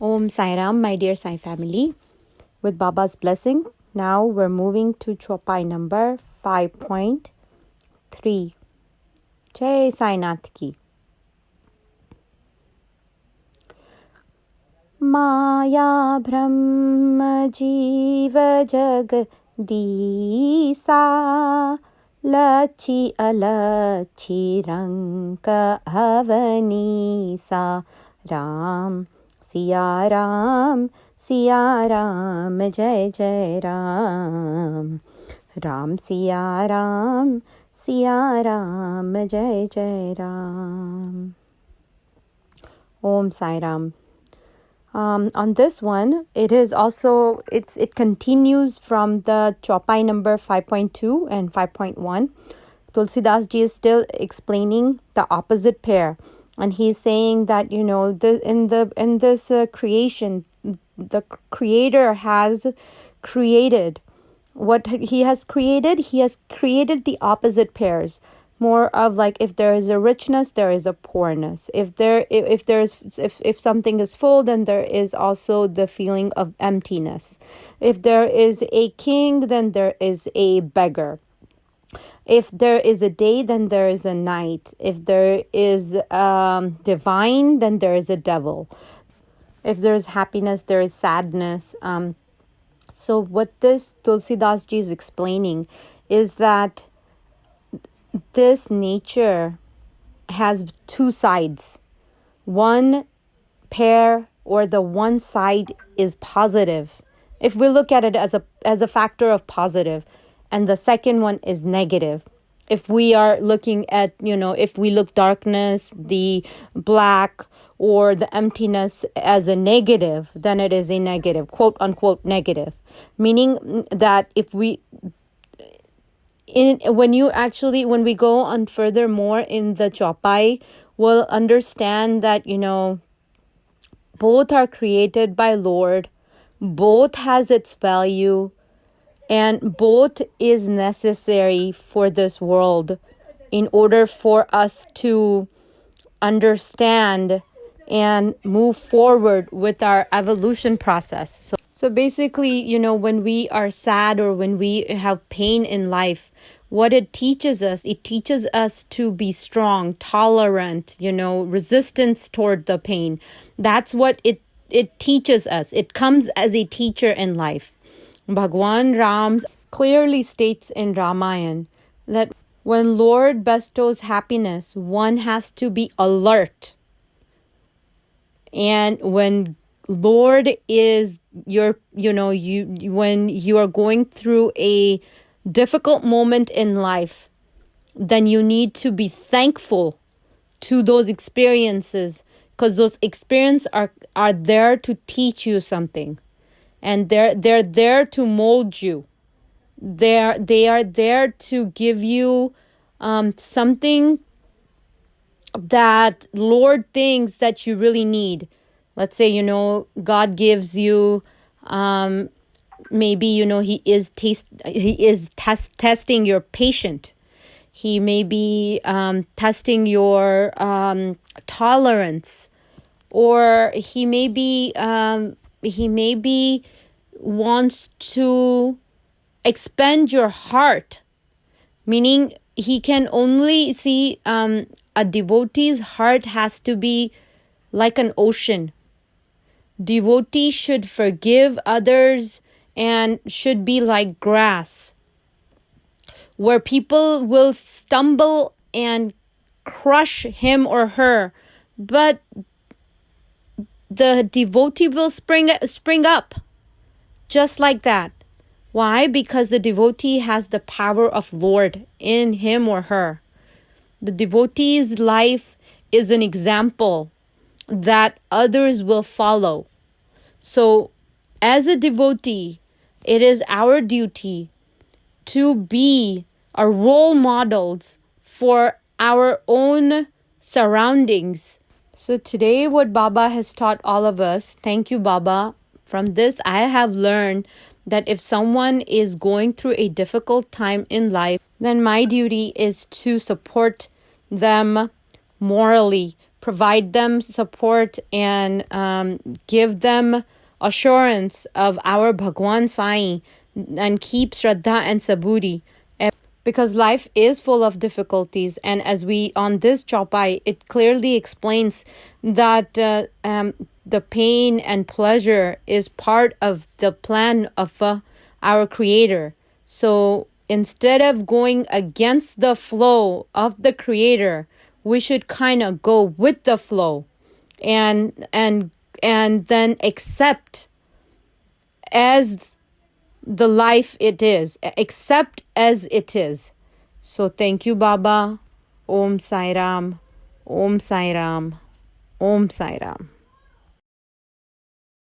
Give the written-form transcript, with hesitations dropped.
Om Sai Ram, my dear Sai family. With Baba's blessing, now we're moving to Chopai number 5.3. Jai Sai Nath ki. Maya Brahma Jiva Jagdisa Lacchi alacchi ramka avanisa Ram Siya Ram Jai Jai Ram Ram Siya Ram Jai Jai Ram. Om Sai Ram. On this one, it continues from the Chopai number 5.2 and 5.1. Tulsidas ji is still explaining the opposite pair, and he's saying that in this creation, the Creator has created what he has created. He has created the opposite pairs. More of like, if there is a richness, there is a poorness. If something is full, then there is also the feeling of emptiness. If there is a king, then there is a beggar. If there is a day, then there is a night. If there is divine, then there is a devil. If there is happiness, there is sadness. So what this Tulsidas ji is explaining is that this nature has two sides. One pair, or the one side, is positive, if we look at it as a factor of positive, and the second one is negative. If we are looking at, if we look darkness, the black or the emptiness as a negative, then it is a negative, quote unquote negative, meaning that when we go on furthermore in the Chopai, we'll understand that, both are created by Lord, both has its value, and both is necessary for this world in order for us to understand and move forward with our evolution process. So basically, when we are sad or when we have pain in life, what it teaches us to be strong, tolerant, resistance toward the pain. That's what it teaches us. It comes as a teacher in life. Bhagwan Ram clearly states in Ramayan that when Lord bestows happiness, one has to be alert. And when Lord is when you are going through a difficult moment in life, then you need to be thankful to those experiences, because those experiences are there to teach you something, and they're there to mold you. They are there to give you something that Lord thinks that you really need. Let's say, God gives you, maybe, he is testing your patient. He may be testing your tolerance, or he may be wants to expand your heart, meaning he can only see a devotee's heart has to be like an ocean. Devotee should forgive others and should be like grass, where people will stumble and crush him or her, but the devotee will spring up just like that. Why? Because the devotee has the power of Lord in him or her. The devotee's life is an example that others will follow. So as a devotee, it is our duty to be our role models for our own surroundings. So today what Baba has taught all of us, thank you Baba, from this I have learned that if someone is going through a difficult time in life, then my duty is to support them morally, provide them support, and give them assurance of our Bhagwan Sai, and keep Shraddha and Saburi. Because life is full of difficulties, and as we on this chopai, it clearly explains that the pain and pleasure is part of the plan of our Creator. So instead of going against the flow of the Creator, we should kind of go with the flow, and then accept as the life it is, accept as it is. So thank you, Baba. Om Sai Ram, Om Sai Ram, Om Sai Ram.